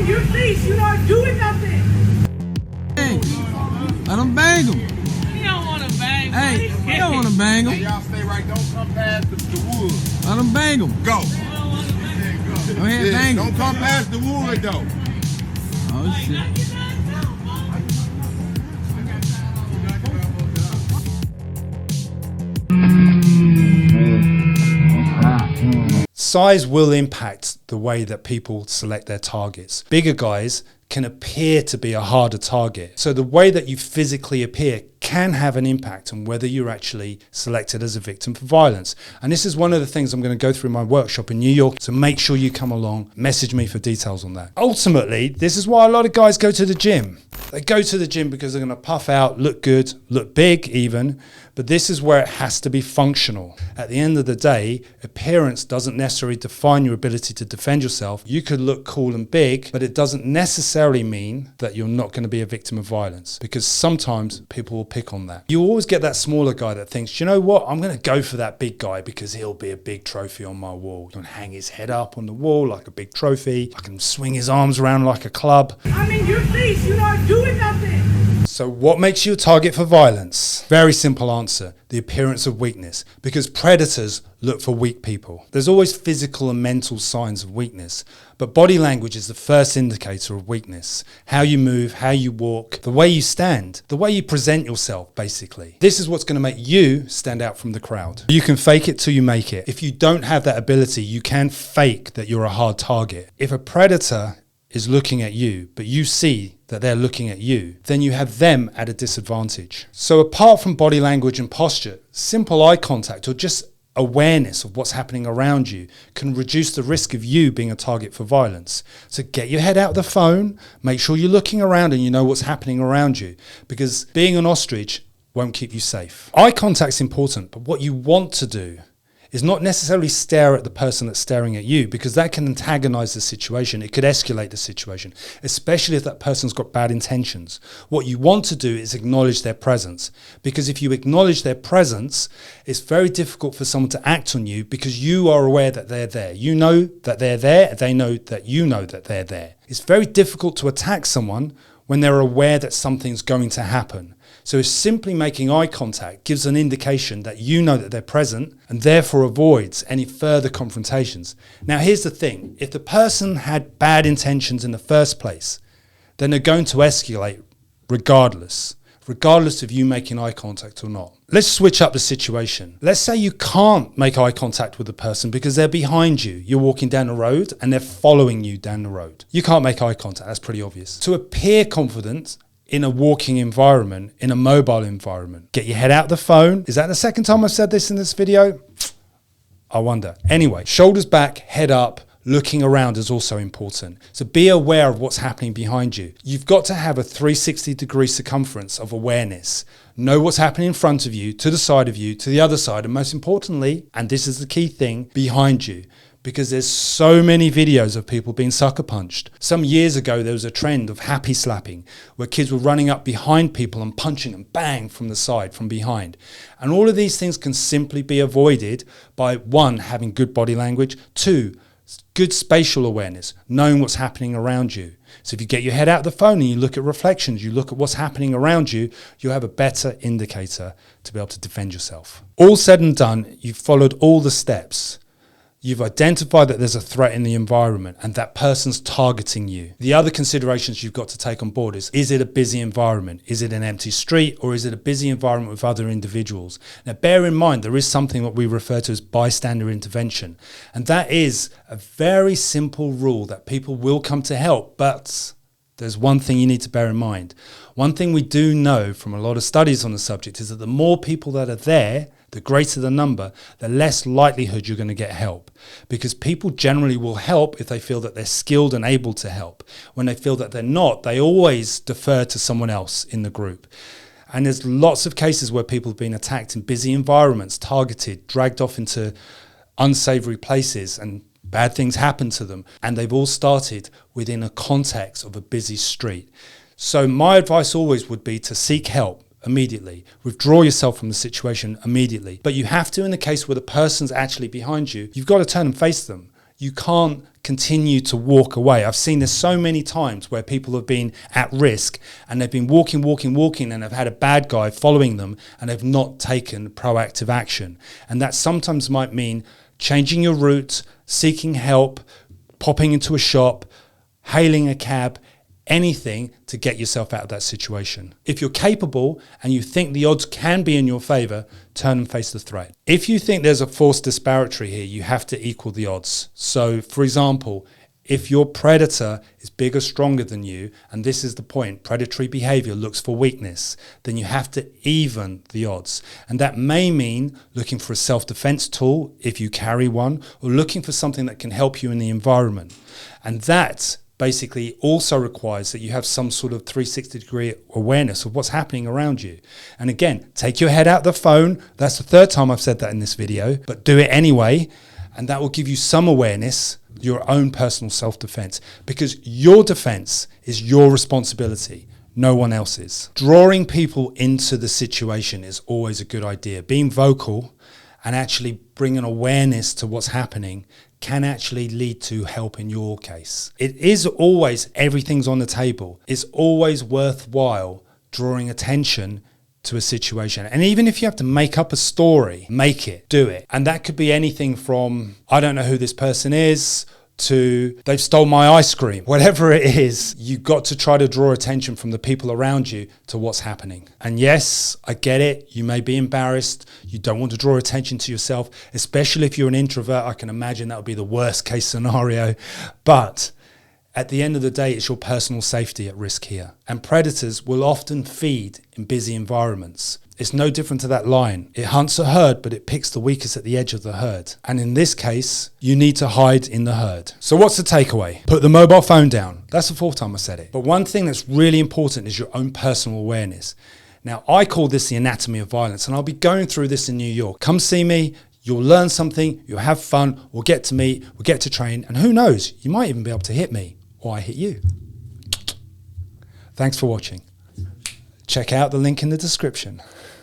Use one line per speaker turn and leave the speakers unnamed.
in your face, you're not doing nothing.
Hey, let them bang them.
You don't want to bang.
Hey, you don't want to bang them.
Hey, y'all stay right. Don't come past the wood.
Let them bang them.
Go.
Go ahead, bang them.
Don't come past the wood, though.
Oh, shit.
Size will impact the way that people select their targets. Bigger guys can appear to be a harder target. So the way that you physically appear can have an impact on whether you're actually selected as a victim for violence. And this is one of the things I'm going to go through in my workshop in New York, so make sure you come along, message me for details on that. Ultimately, this is why a lot of guys go to the gym. They go to the gym because they're going to puff out, look good, look big even, but this is where it has to be functional. At the end of the day, appearance doesn't necessarily define your ability to defend yourself. You could look cool and big, but it doesn't necessarily mean that you're not going to be a victim of violence, because sometimes people will pick on that. You always get that smaller guy that thinks, you know what, I'm going to go for that big guy because he'll be a big trophy on my wall. I can hang his head up on the wall like a big trophy. I can swing his arms around like a club.
I'm in your face, you're not doing nothing.
So what makes you a target for violence? Very simple answer, the appearance of weakness, because predators look for weak people. There's always physical and mental signs of weakness, but body language is the first indicator of weakness. How you move, how you walk, the way you stand, the way you present yourself, basically. This is what's going to make you stand out from the crowd. You can fake it till you make it. If you don't have that ability, you can fake that you're a hard target. If a predator is looking at you, but you see that they're looking at you, then you have them at a disadvantage. So apart from body language and posture, simple eye contact or just awareness of what's happening around you can reduce the risk of you being a target for violence. So get your head out of the phone, make sure you're looking around and you know what's happening around you, because being an ostrich won't keep you safe. Eye contact's important, but what you want to do is not necessarily stare at the person that's staring at you, because that can antagonize the situation. It could escalate the situation, especially if that person's got bad intentions. What you want to do is acknowledge their presence, because if you acknowledge their presence, it's very difficult for someone to act on you because you are aware that they're there. You know that they're there, they know that you know that they're there. It's very difficult to attack someone when they're aware that something's going to happen. So simply making eye contact gives an indication that you know that they're present and therefore avoids any further confrontations. Now here's the thing, if the person had bad intentions in the first place, then they're going to escalate regardless of you making eye contact or not. Let's switch up the situation. Let's say you can't make eye contact with the person because they're behind you. You're walking down the road and they're following you down the road. You can't make eye contact, that's pretty obvious. To appear confident in a walking environment, in a mobile environment, get your head out of the phone. Is that the second time I've said this in this video? I wonder. Anyway, shoulders back, head up, looking around is also important. So be aware of what's happening behind you. You've got to have a 360-degree circumference of awareness. Know what's happening in front of you, to the side of you, to the other side, and most importantly, and this is the key thing, behind you. Because there's so many videos of people being sucker punched. Some years ago, there was a trend of happy slapping, where kids were running up behind people and punching them, bang, from the side, from behind. And all of these things can simply be avoided by, one, having good body language, two, good spatial awareness, knowing what's happening around you. So if you get your head out of the phone and you look at reflections, you look at what's happening around you, you'll have a better indicator to be able to defend yourself. All said and done, you've followed all the steps. You've identified that there's a threat in the environment and that person's targeting you. The other considerations you've got to take on board is it a busy environment? Is it an empty street, or is it a busy environment with other individuals? Now bear in mind, there is something that we refer to as bystander intervention. And that is a very simple rule that people will come to help, but there's one thing you need to bear in mind. One thing we do know from a lot of studies on the subject is that the more people that are there, the greater the number, the less likelihood you're going to get help. Because people generally will help if they feel that they're skilled and able to help. When they feel that they're not, they always defer to someone else in the group. And there's lots of cases where people have been attacked in busy environments, targeted, dragged off into unsavory places, and bad things happen to them. And they've all started within a context of a busy street. So my advice always would be to seek help immediately. Withdraw yourself from the situation immediately. But you have to, in the case where the person's actually behind you, you've got to turn and face them. You can't continue to walk away. I've seen this so many times where people have been at risk and they've been walking and have had a bad guy following them and they've not taken proactive action. And that sometimes might mean changing your route, seeking help, popping into a shop, hailing a cab, anything to get yourself out of that situation. If you're capable and you think the odds can be in your favor, turn and face the threat. If you think there's a forced disparity here, you have to equal the odds. So, for example, if your predator is bigger, stronger than you, and this is the point, predatory behavior looks for weakness, then you have to even the odds. And that may mean looking for a self-defense tool if you carry one, or looking for something that can help you in the environment. And that basically also requires that you have some sort of 360-degree awareness of what's happening around you. And again, take your head out the phone. That's the third time I've said that in this video, but do it anyway. And that will give you some awareness, your own personal self-defense, because your defense is your responsibility, no one else's. Drawing people into the situation is always a good idea. Being vocal and actually bringing awareness to what's happening can actually lead to help in your case. It is always, everything's on the table. It's always worthwhile drawing attention to a situation. And even if you have to make up a story, make it, do it. And that could be anything from, I don't know who this person is, to they've stole my ice cream. Whatever it is, you've got to try to draw attention from the people around you to what's happening. And yes, I get it. You may be embarrassed. You don't want to draw attention to yourself, especially if you're an introvert. I can imagine that would be the worst case scenario. But at the end of the day, it's your personal safety at risk here. And predators will often feed in busy environments. It's no different to that lion. It hunts a herd, but it picks the weakest at the edge of the herd. And in this case, you need to hide in the herd. So what's the takeaway? Put the mobile phone down. That's the fourth time I said it. But one thing that's really important is your own personal awareness. Now, I call this the anatomy of violence, and I'll be going through this in New York. Come see me. You'll learn something. You'll have fun. We'll get to meet. We'll get to train. And who knows, you might even be able to hit me, or I hit you. Thanks for watching. Check out the link in the description.